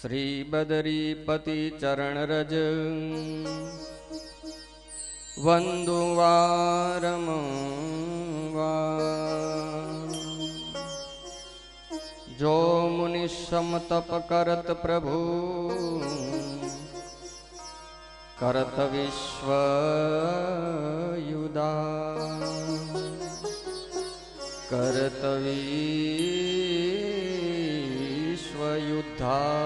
શ્રી બદરીપતિ ચરણ રજ વંદુ વારંવાર જો મુનિ સમ તપ કરત પ્રભુ કરત વિશ્વ યુદા કરત વિશ્વ યુદ્ધા.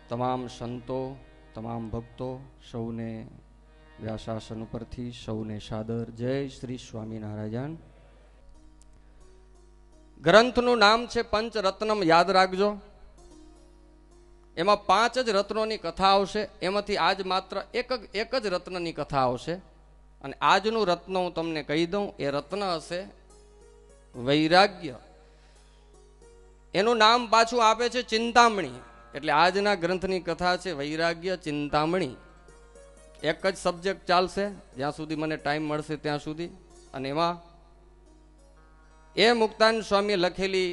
તમામ સંતો તમામ ભક્તો સૌને વ્યાસાસન ઉપરથી સૌને સાદર જય શ્રી સ્વામિનારાયણ. ગ્રંથનું નામ છે પંચરત્નમ, યાદ રાખજો. એમાં 5 જ રત્નોની કથા આવશે. એમાંથી આજ માત્ર એક જ રત્નની કથા આવશે. અને આજનું રત્ન હું તમને કહી દઉં, એ રત્ન હશે વૈરાગ્ય. એનું નામ પાછું આપે છે ચિંતામણી. એટલે આજના ગ્રંથની કથા છે વૈરાગ્ય ચિંતામણી. એક જ સબ્જેક્ટ ચાલશે જ્યાં સુધી મને ટાઈમ મળશે ત્યાં સુધી. અને એમાં એ મુક્તાન સ્વામીએ લખેલી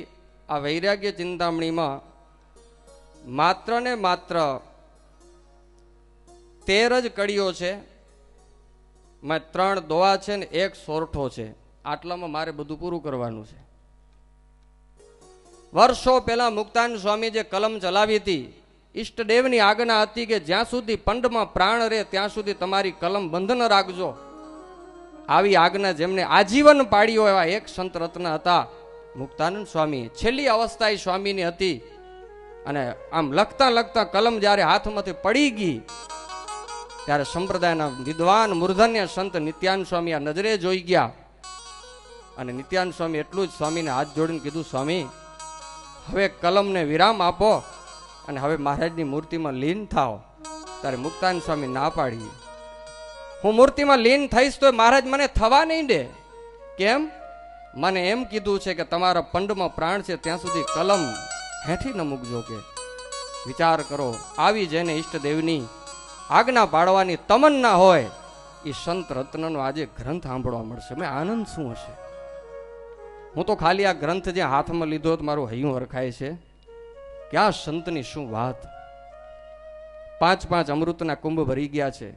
આ વૈરાગ્ય ચિંતામણીમાં માત્ર ને માત્ર 13 જ કડીઓ છે. 3 દોઆ છે ને 1 સોરઠો છે. આટલામાં મારે બધું પૂરું કરવાનું છે. વર્ષો પહેલા મુક્તાન સ્વામી જે કલમ ચલાવી હતી, ઈષ્ટદેવની આજ્ઞા હતી કે જ્યાં સુધી પંડમાં પ્રાણ રહે ત્યાં સુધી તમારી કલમ બંધ ન રાખજો. આવી આજ્ઞા જેમને આજીવન પાડ્યો એવા એક સંત રત્ન હતા મુક્તાનંદ સ્વામી. છેલ્લી અવસ્થા એ સ્વામીની હતી. અને આમ લખતા લખતા કલમ જ્યારે હાથમાંથી પડી ગઈ ત્યારે સંપ્રદાયના વિદ્વાન મૂર્ધન્ય સંત નિત્યાનંદ સ્વામી આ નજરે જોઈ ગયા. અને નિત્યાનંદ સ્વામી એટલું જ સ્વામીને હાથ જોડીને કીધું, સ્વામી હવે કલમને વિરામ આપો અને હવે મહારાજની મૂર્તિમાં લીન થાઓ. ત્યારે મુક્તાનંદ સ્વામી ના પાડી. હું મૂર્તિમાં લીન થઈશ તો મહારાજ મને થવા નહીં દે. કેમ? મને એમ કીધું છે કે તમારા પંડમાં પ્રાણ છે ત્યાં સુધી કલમ હેઠી ન મૂકજો. કે વિચાર કરો, આવી જેને ઈષ્ટદેવની આજ્ઞા પાડવાની તમન્ના હોય એ સંત રત્નનો આજે ગ્રંથ સાંભળવા મળશે. મેં આનંદ શું હશે. હું તો ખાલી આ ગ્રંથ જે હાથમાં લીધો તો મારું હૈયું હરખાય છે કે આ સંતની શું વાત. 5 અમૃતના કુંભ ભરી ગયા છે.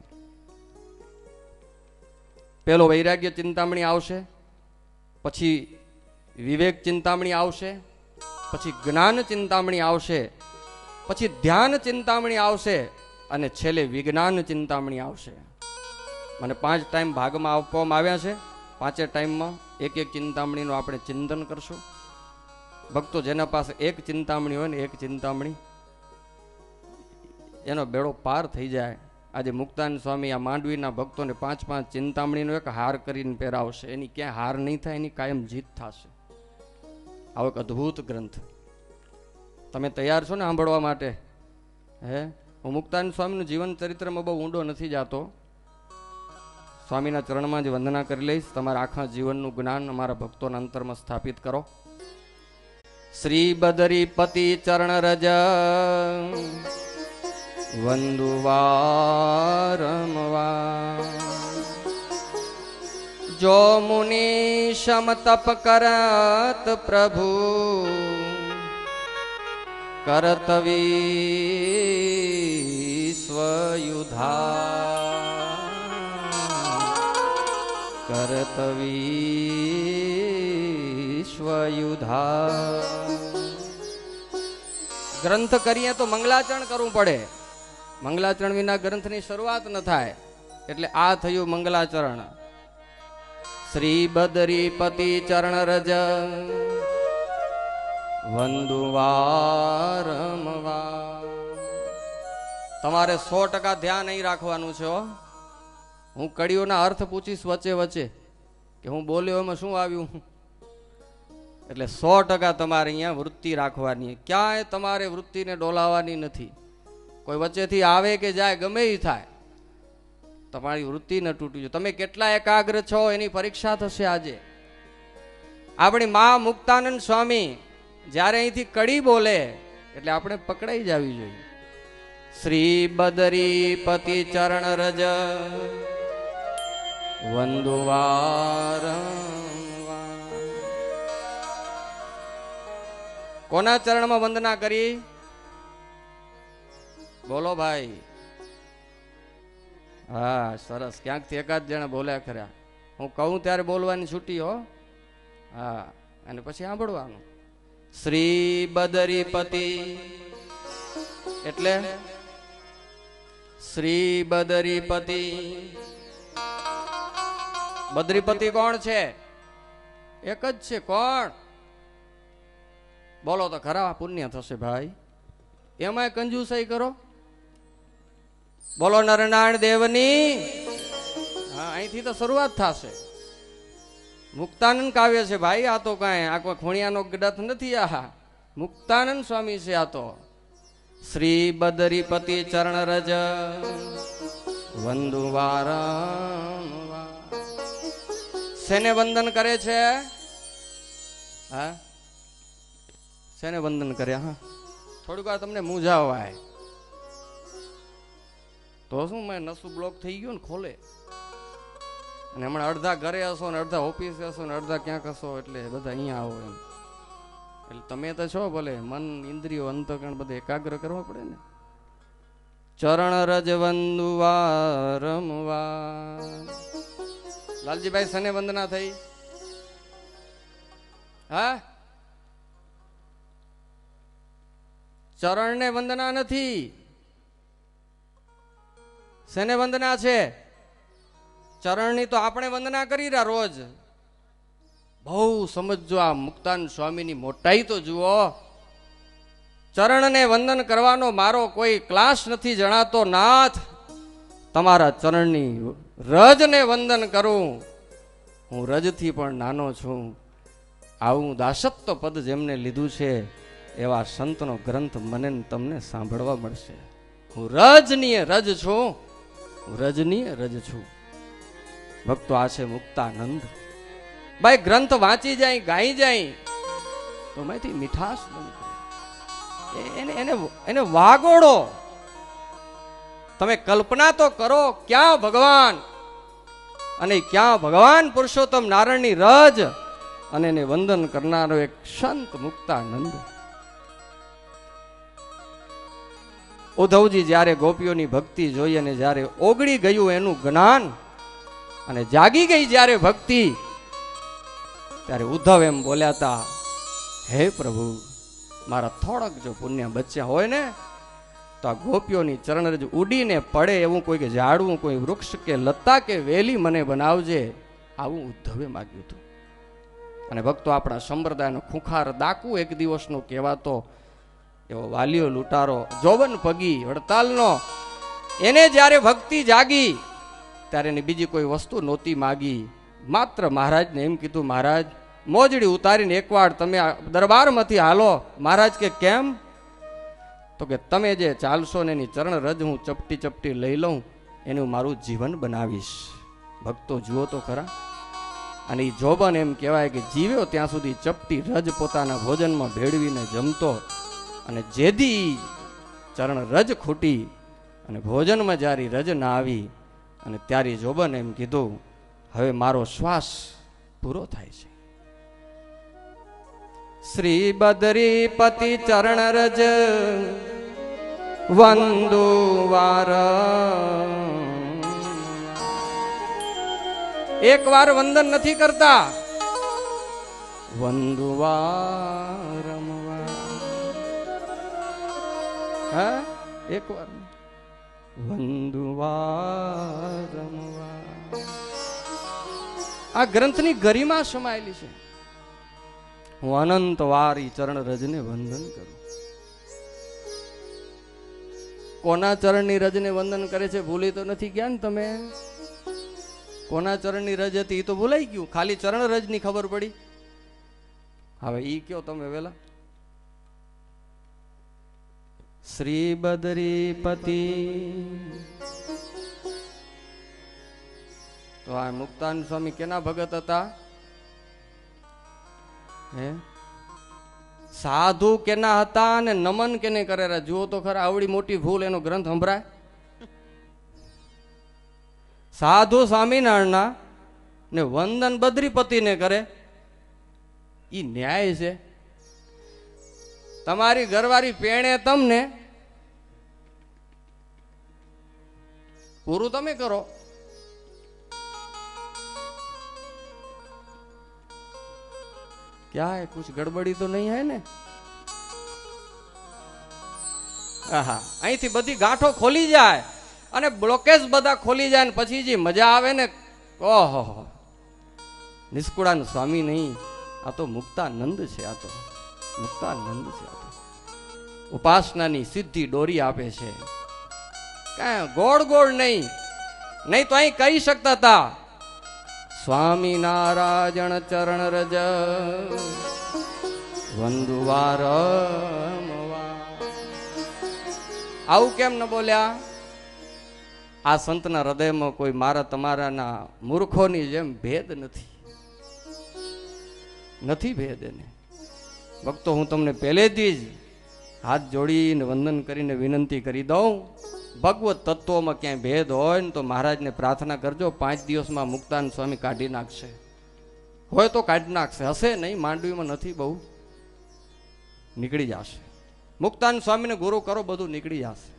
પેલો વૈરાગ્ય ચિંતામણી આવશે, પછી વિવેક ચિંતામણી આવશે, પછી જ્ઞાન ચિંતામણી આવશે, પછી ધ્યાન ચિંતામણી આવશે અને છેલ્લે વિજ્ઞાન ચિંતામણી આવશે. મને 5 ટાઈમ ભાગમાં આપવામાં આવ્યા છે. 5 ટાઈમમાં એક ચિંતામણીનું આપણે ચિંતન કરશું. ભક્તો જેના પાસે એક ચિંતામણી હોય ને એક ચિંતામણી, એનો બેડો પાર થઈ જાય. આજે મુક્તાન સ્વામી આ માંડવીના ભક્તોને 5 ચિંતામણીનો એક હાર કરીને પહેરાવશે. એની ક્યાંય હાર નહીં થાય, એની કાયમ જીત થશે. આવો એક અદ્ભુત ગ્રંથ. તમે તૈયાર છો ને સાંભળવા માટે? હે, હું મુક્તાન સ્વામીનું જીવન ચરિત્રમાં બહુ ઊંડો નથી જાતો. સ્વામીના ચરણમાં જ વંદના કરી લઈશ. તમારા આખા જીવનનું જ્ઞાન અમારા ભક્તોના અંતરમાં સ્થાપિત કરો. શ્રી બદરીપતિ ચરણ રજ વંદુ વારંવાર જો મુનિ સમ તપ કરત પ્રભુ કરત વિશ્વ યુદ્ધા કરત વિશ્વ યુદ્ધા. ગ્રંથ કરીએ તો મંગલાચરણ કરવું પડે. મંગલાચરણ વિના ગ્રંથની શરૂઆત ન થાય. એટલે આ થયું મંગલાચરણ. શ્રી બદરીપતિ ચરણ રજ વંદુ વારંવાર. તમારે 100% ધ્યાન અહીં રાખવાનું છે. હું કડીઓના અર્થ પૂછીશ વચ્ચે વચ્ચે કે હું બોલ્યો એમાં શું આવ્યું. એટલે 100% તમારે અહીંયા વૃત્તિ રાખવાની. ક્યાંય તમારે વૃત્તિને ડોલાવવાની નથી. કોઈ વચ્ચેથી આવે કે જાય ગમે એ થાય, તમારી વૃત્તિ ન તૂટી જાય. તમે કેટલા એકાગ્ર છો એની પરીક્ષા થશે આજે. આપણી મા મુક્તાનંદ સ્વામી જ્યારે અહીંથી કડી બોલે એટલે આપણે પકડાઈ જવી જોઈએ. શ્રી બદરીપતિ ચરણ રજ વંદુ વારંવાર કોના ચરણમાં વંદના કરી? બોલો ભાઈ. હા સરસ, ક્યાંકથી એકાદ જણા બોલ્યા ખરા. હું કહું ત્યારે બોલવાની છૂટી હો. હા, અને પછી સાંભળવાનું. શ્રી બદરીપતિ એટલે શ્રી બદરીપતિ. બદ્રીપતિ કોણ છે? એક જ છે. કોણ? બોલો તો ખરા, પુણ્ય થશે ભાઈ. એમાંય કંજુસાઈ કરો. બોલો નરનારાયણ દેવની. હા, અહીંથી તો શરૂઆત થશે. મુક્તાનંદ કાવ્ય છે ભાઈ. આ તો કાંઈ આ કોઈ ખોણિયાનો ગ્રંથ નથી. આ મુક્તાનંદ સ્વામી છે. આ તો શ્રી બદરીપતિ ચરણ રજ વંદુ વારંવાર. શેને વંદન કરે છે? હા, શેને વંદન કરે? હા, થોડુંક વાર તમને મૂંઝાવાય તો શું, મેં નસું બ્લોક થઈ ગયું ને ખોલે. અને હમણાં અડધા ઘરે હશો ને અડધા ઓફિસે હશો ને અડધા ક્યાંક હશો, એટલે બધા અહીંયા આવો એમ. એટલે તમે તો છો ભલે, મન ઇન્દ્રિયો અંતકરણ બધે એકાગ્ર કરવા પડે ને. ચરણ રજ વંદુ વારંવાર. લાલજીભાઈ સને વંદના થઈ? હા, ચરણ ને વંદના નથી. શેને વંદના છે? ચરણની તો આપણે વંદના કરી રહ્યા રોજ. બહુ સમજો આ મુક્તાન સ્વામીની મોટાઈ તો જુઓ. ચરણને વંદન કરવાનો મારો કોઈ ક્લાસ નથી જણાતો નાથ. તમારા ચરણની રજને વંદન કરું. હું રજથી પણ નાનો છું. આવું દાસત્વ પદ જેમને લીધું છે એવા સંતનો ગ્રંથ મને તમને સાંભળવા મળશે. હું રજનીય રજ છું. હું રજનીય રજ છું. ભક્તો, આ છે મુક્તાનંદ. ભાઈ ગ્રંથ વાંચી જાય, ગાઈ જાય તો માંથી મીઠાશ બનશે. એને વાગોડો. તમે કલ્પના તો કરો, ક્યાં ભગવાન અને ક્યાં ભગવાન પુરુષોત્તમ નારાયણની રજ અને એને વંદન કરનારો એક સંત મુક્તાનંદ. ઉદ્ધવજી જ્યારે ગોપીઓની ભક્તિ જોઈ અને જ્યારે ઓગળી ગયું એનું જ્ઞાન અને જાગી ગઈ જ્યારે ભક્તિ, ત્યારે ઉદ્ધવ એમ બોલ્યા હતા, હે પ્રભુ, મારા થોડક જો પુણ્ય બચ્યા હોય ને તો આ ગોપીઓની ચરણરજ ઉડીને પડે એવું કોઈ કે ઝાડવું, કોઈ વૃક્ષ કે લતા કે વેલી મને બનાવજે. આવું ઉદ્ધવે માગ્યું હતું. અને ભક્તો, આપણા સંપ્રદાયનો ખુખાર દાકુ એક દિવસનો કહેવાતો એવો વાલીઓ લૂંટારો જોબન પગી વડતાલનો, એને જ્યારે ભક્તિ જાગી ત્યારે એની બીજી કોઈ વસ્તુ નહોતી માગી. માત્ર મહારાજને એમ કીધું, મહારાજ મોજડી ઉતારીને એકવાર તમે દરબારમાંથી હાલો. મહારાજ કે કેમ? તો કે તમે જે ચાલશો ને એની ચરણ રજ હું ચપટી ચપટી લઈ લઉં, એનું મારું જીવન બનાવીશ. ભક્તો જુઓ તો ખરા. અને એ જોબન એમ કહેવાય કે જીવ્યો ત્યાં સુધી ચપટી રજ પોતાના ભોજનમાં ભેળવીને જમતો, અને જેદી ચરણ રજ ખૂટી અને ભોજનમાં જ્યારે રજ ના આવી અને ત્યારે જોબન એમ કીધું, હવે મારો શ્વાસ પૂરો થાય છે. શ્રી બદરીપતિ ચરણ રજ વંદુ વાર. એક વાર વંદન નથી કરતા, વંદુ વારંવાર. હા, એક વાર વંદુ વારંવાર. આ ગ્રંથની ગરિમા સમાયેલી છે. હું અનંત વાર ઈ ચરણ રજને વંદન કરું. કોના ચરણની રજને વંદન કરે છે ભૂલી તો નથી ગયા ને તમે? કોના ચરણની રજ હતી એ તો ભૂલાઈ ગયું, ખાલી ચરણ રજની ખબર પડી. હવે ઈ કયો તમે વેલા. શ્રી બદરીપતિ. તો આ મુક્તાન સ્વામી કેના ભગત હતા? હે, સાધુ કેના હતા અને નમન કેને કરેલા? જુઓ તો ખરા, આવડી મોટી ભૂલ એનો ગ્રંથ સંભળાય. સાધુ સ્વામિનારાયણના ને વંદન બદ્રીપતિને કરે, ઈ ન્યાય છે? તમારી ઘરવાળી પેણે તમને, પૂરું તમે કરો. क्या है, कुछ गड़बड़ी तो नहीं है ने? આહા, અહીંથી બધી ગાંઠો ખોલી જાય અને બ્લોકેજ બધા ખોલી જાય ને પછી જે મજા આવે ને, ઓહો, નિષ્કુળાન સ્વામી નહીં, આ તો મુક્તાનંદ છે. આ તો મુક્તાનંદ છે. આ તો ઉપાસનાની સીધી ડોરી આપે છે. કાંઈ ગોળ ગોળ નહીં. નહીં તો અહીં કહી શકતા હતા, સ્વામી નારાયણ ચરણ રજ વંદુવાર. આવું કેમ ન બોલ્યા? આ સંતના હૃદયમાં કોઈ મારા તમારાના મૂર્ખોની જેમ ભેદ નથી ભેદ એને. ભક્તો, હું તમને પહેલેથી જ હાથ જોડીને વંદન કરીને વિનંતી કરી દઉં, ભગવત તત્વોમાં ક્યાંય ભેદ હોય ને તો મહારાજને પ્રાર્થના કરજો, 5 દિવસમાં મુક્તાન સ્વામી કાઢી નાખશે. હોય તો કાઢી નાખશે, હશે નહીં, માંડવીમાં નથી, બહુ નીકળી જશે. મુક્તાન સ્વામીને ગુરુ કરો, બધું નીકળી જશે.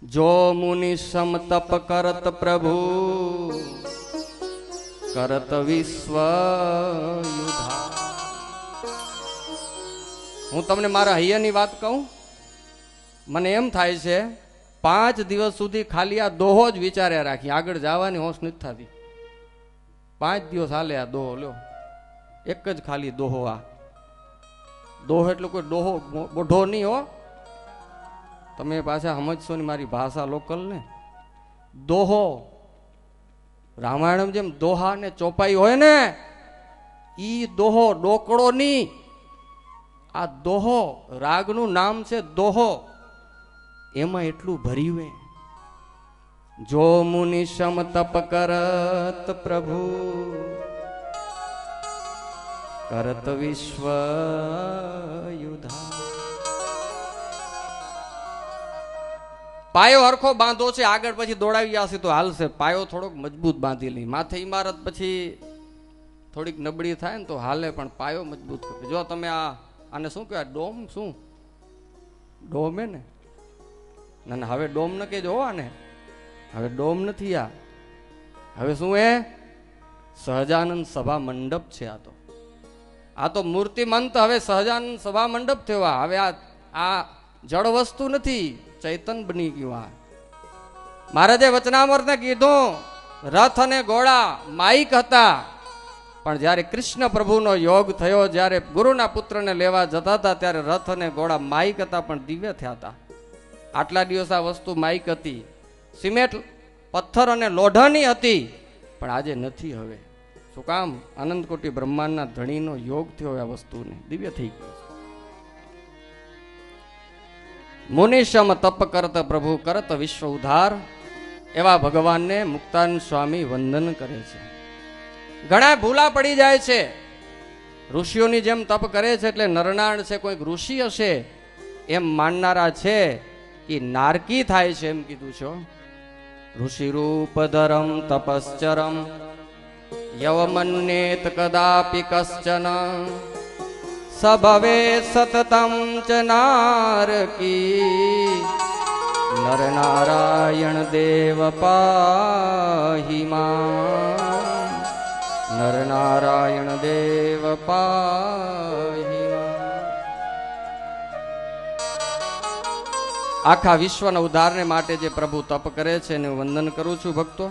જો મુનિ સમ તપ કરત પ્રભુ કરત વિશ્વ યુધા. હું તમને મારા હૈયાની વાત કહું, મને એમ થાય છે 5 દિવસ સુધી ખાલી આ દોહો જ વિચાર્યા રાખી, આગળ જવાની હોશ નથી થતી. 5 દિવસ હાલે આ દોહો, લ્યો એક જ ખાલી દોહો. આ દોહો એટલે કોઈ દોહો બોઢો નહીં હો, તમે પાછા સમજશો ને મારી ભાષા લોકલ ને. દોહો રામાયણમ જેમ દોહા ને ચોપાઈ હોય ને, ઈ દોહો, ડોકડો નહીં. આ દોહો રાગનું નામ છે, દોહો. એમાં એટલું ભર્યું. જો મુનિ સમ તપ કરત પ્રભુ કરત વિશ્વ યુધા. પાયો હરખો બાંધો છે, આગળ પછી દોડાવી જશે તો હાલશે. પાયો થોડોક મજબૂત બાંધી લઈ. માથે ઇમારત પછી થોડીક નબળી થાય ને તો હાલે, પણ પાયો મજબૂત કરે. જો તમે આને શું કહેવાય, ડોમ? શું ડોમ હે ને? ના, હવે ડોમ ન કહેજો આને, હવે ડોમ નથી. હવે શું હે? સહજાનંદ સભા મંડપ છે. આ તો મૂર્તિમંત હવે સહજાનંદ સભા મંડપ થયો. હવે આ જળ વસ્તુ નથી, ચૈતન બની ગયું. મહારાજે વચનામૃતને કીધું, રથ અને ઘોડા માઇક હતા, પણ જ્યારે કૃષ્ણ પ્રભુનો યોગ થયો, જ્યારે ગુરુના પુત્રને લેવા જતા હતા, ત્યારે રથ અને ઘોડા માઇક હતા પણ દિવ્ય થયા હતા. આટલા દિવસ આ વસ્તુ માઇક હતી, સિમેન્ટ પથ્થર અને લોઢાની હતી, પણ આજે નથી. હવે શું કામ? અનંત કોટી બ્રહ્માંડના ધણીનો યોગ થયો, આ વસ્તુને દિવ્ય થઈ ગઈ. મુનિશમ તપ કરત પ્રભુ કરત વિશ્વ ઉદ્ધાર. એવા ભગવાનને મુક્તાન સ્વામી વંદન કરે છે. ઘણા ભૂલા પડી જાય છે, ઋષિઓની જેમ તપ કરે છે એટલે નરનાળ છે, કોઈક ઋષિ હશે એમ માનનારા છે, એ નારકી થાય છે એમ કીધું છે. ઋષિ રૂપ ધરમ તપશ્ચરમ યવમન્યેત કદાપી કશ્ચન સભવે સતતમ ચ નારકી નર નારાયણ દેવ પાહી માં. નર નારાયણ દેવ પાહી માં. આખા વિશ્વના ઉદ્ધારને માટે જે પ્રભુ તપ કરે છે એને વંદન કરું છું ભક્તો.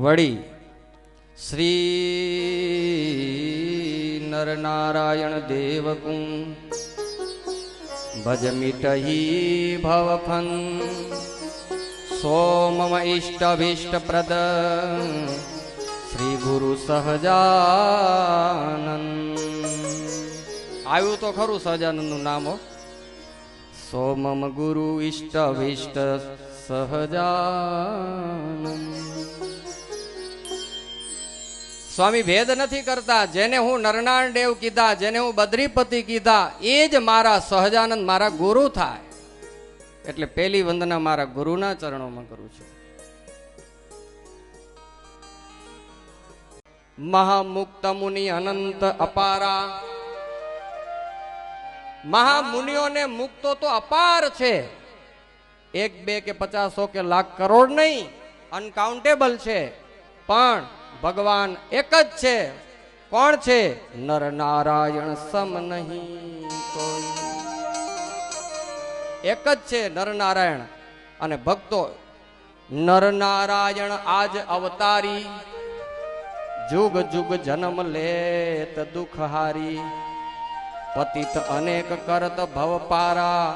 વળી શ્રી નર નારાયણ દેવ કું ભજ મિટહી ભવફન સોમમ ઇષ્ટભીષ્ટ પ્રદ શ્રી ગુરુ સહજાનંદ. આવ્યું તો ખરું સહજાનંદનું નામ હો. સોમમ ગુરુ ઇષ્ટભીષ્ટ સહજાનંદ. સ્વામી ભેદ નથી કરતા. જેને હું નરનાળ દેવ કીધા, જેને હું બદ્રીપતિ કીધા, એ જ મારા સહજાનંદ, મારા ગુરુ થાય. એટલે પહેલી વંદના મારા ગુરુના ચરણોમાં કરું છું. મહામુક્ત મુનિ અનંત અપારા. મહામુનિઓને મુક્તો તો અપાર છે, 1 2 કે 50 કે લાખ કરોડ નહીં, અનકાઉન્ટેબલ છે. પણ ભગવાન એક જ છે. કોણ છે? નર નારાયણ સમ નહીં કોઈ. એક જ છે નર નારાયણ. અને ભક્તો, નર નારાયણ આજ અવતારી, જુગ જુગ જન્મ લેત દુઃખ હારી, પતિત અનેક કરત ભવ પારા,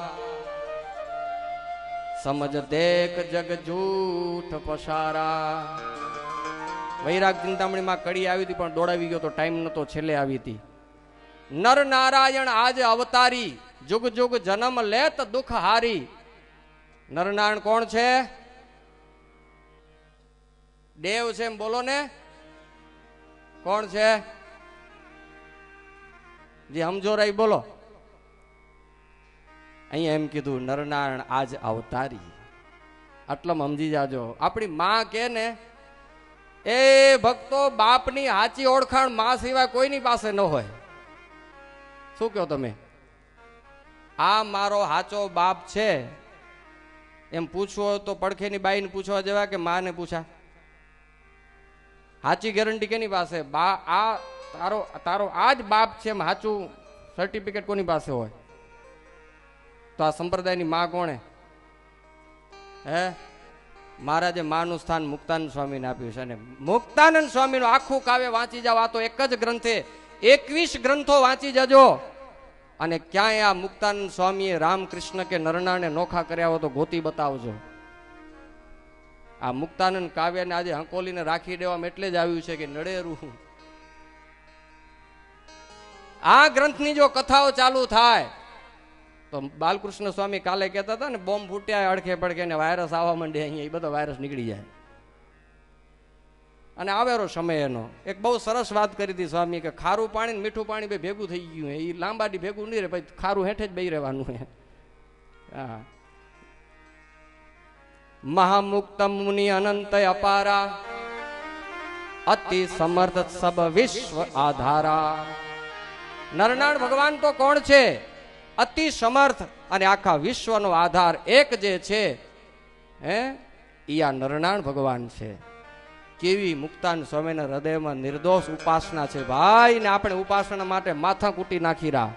સમજ દેખ જગ જૂઠ પસારા. વૈરાગ ચિંતામણીમાં કડી આવી હતી પણ દોડાવી ગયો તો ટાઈમ નતો, છેલ્લે આવી હતી. નર નારાયણ આજ અવતારી, જુગ જુગ જન્મ લેત દુઃખ હારી. નરનારાયણ કોણ છે? દેવ છે એમ બોલો ને. કોણ છે? જે સમજો રહી બોલો. અહીંયા એમ કીધું નરનારાયણ આજ અવતારી. આટલામાં સમજી જાજો. આપણી માં કે ને, એ ભક્તો બાપની સાચી ઓળખાણ માં સિવાય કોઈની પાસે ન હોય. શું કહો તમે? આ મારો સાચો બાપ છે એમ પૂછવો તો પડખેની બાઈને પૂછવા જેવા કે માને પૂછા? સાચી ગેરંટી કેની પાસે? બા આ તારો આ જ બાપ છે એમ સાચું સર્ટિફિકેટ કોની પાસે હોય? તો આ સંપ્રદાયની માં કોણે? હે, મહારાજે માનું સ્થાન મુક્તાનંદ સ્વામીને આપ્યું છે. અને મુક્તાનંદ સ્વામીનું આખું કાવ્ય વાંચી જાવ. આ તો એક જ ગ્રંથે 21 ગ્રંથો વાંચી જજો. અને ક્યાંય આ મુક્તાનંદ સ્વામીએ રામકૃષ્ણ કે નરનાળને નોખા કર્યા હોય તો ગોતી બતાવજો. આ મુક્તાનંદ કાવ્યને આજે હંકોલીને રાખી દેવામાં એટલે જ આવ્યું છે કે નડેરું. આ ગ્રંથની જો કથાઓ ચાલુ થાય તો બાલકૃષ્ણ સ્વામી કાલે કહેતા હતા ને, બોમ્બ ફૂટ્યા અડખે પડખે ને વાયરસ આવવા માંડે, અહીંયા એ બધો વાયરસ નીકળી જાય. અને આવેરો સમય એનો એક બહુ સરસ વાત કરી હતી સ્વામી કે ખારું પાણી ને મીઠું પાણી બે ભેગું થઈ ગયું. એ લાંબાડી ભેગું નહીં રહે, પછી ખારું હેઠે જ બેહી રહેવાનું. હા. મહામુક્ત મુનિ અનંત અપારા, અતિ સમર્થ સબ વિશ્વ આધારા. નરનારાયણ ભગવાન તો કોણ છે? અતિ સમર્થ અને આખા વિશ્વનો આધાર એક જે છે હે, ઈ આ નરનારાયણ ભગવાન છે. કેવી મુક્તાન સ્વામીના હૃદયમાં નિર્દોષ ઉપાસના છે ભાઈ. ને આપણે ઉપાસના માટે માથા કૂટી નાખી રહ્યા.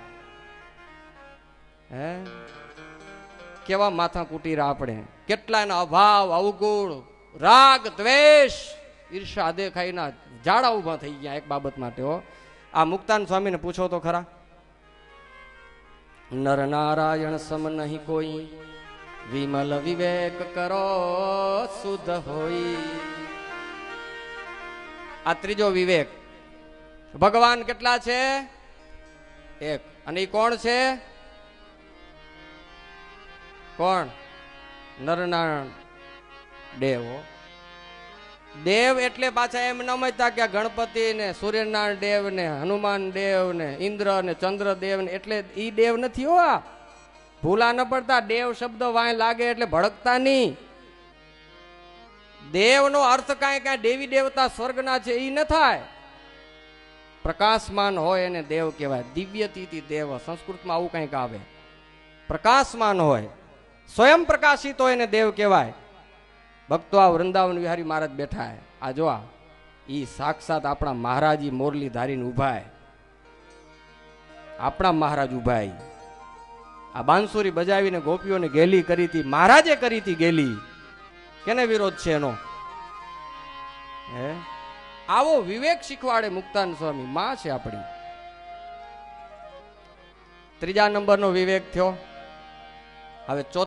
હે, કેવા માથા કૂટી રહ્યા આપણે. કેટલાના અભાવ, અવગુણ, રાગ, દ્વેષ, ઈર્ષા દેખાઈના જાડા ઉભા થઈ ગયા એક બાબત માટે. હો, આ મુક્તાન સ્વામીને પૂછો તો ખરા. નર નારાયણ સમ નહીં કોઈ, વિમલ વિવેક કરો શુદ્ધ હોય. આ ત્રીજો વિવેક. ભગવાન કેટલા છે? એક. અને એ કોણ છે? કોણ? નરનારાયણ દેવ. દેવ એટલે પાછા એમ ન મતતા કે ગણપતિ ને સૂર્યનારાયણ દેવ ને હનુમાન દેવ ને ઇન્દ્ર ને ચંદ્ર દેવ ને, એટલે ઈ દેવ નથી. હો, ભૂલા ન પડતા. દેવ શબ્દ વાય લાગે એટલે ભડકતા નહીં. દેવનો અર્થ કાંઈ દેવી દેવતા સ્વર્ગના છે એ ન થાય. પ્રકાશમાન હોય એને દેવ કહેવાય. દિવ્યતીતિ દેવ સંસ્કૃતમાં આવું કંઈક આવે. પ્રકાશમાન હોય, સ્વયં પ્રકાશિત હોય એને દેવ કહેવાય. ભક્તો, આ વૃંદાવન વિહારી મહારાજ બેઠા. આ જો આ ઈ સાક્ષાત આપણા મહારાજી મોરલી ધારીને ઉભા. આપણા મહારાજ ઉભા. આ બાંસુરી બજાવીને ગોપીઓને ગેલી કરી હતી, મહારાજે કરી હતી ગેલી. કેને વિરોધ છે એનો? હે, આવો વિવેક શીખવાડે મુક્તાન સ્વામી. માં છે આપણી. ત્રીજા નંબરનો વિવેક થયો. હવે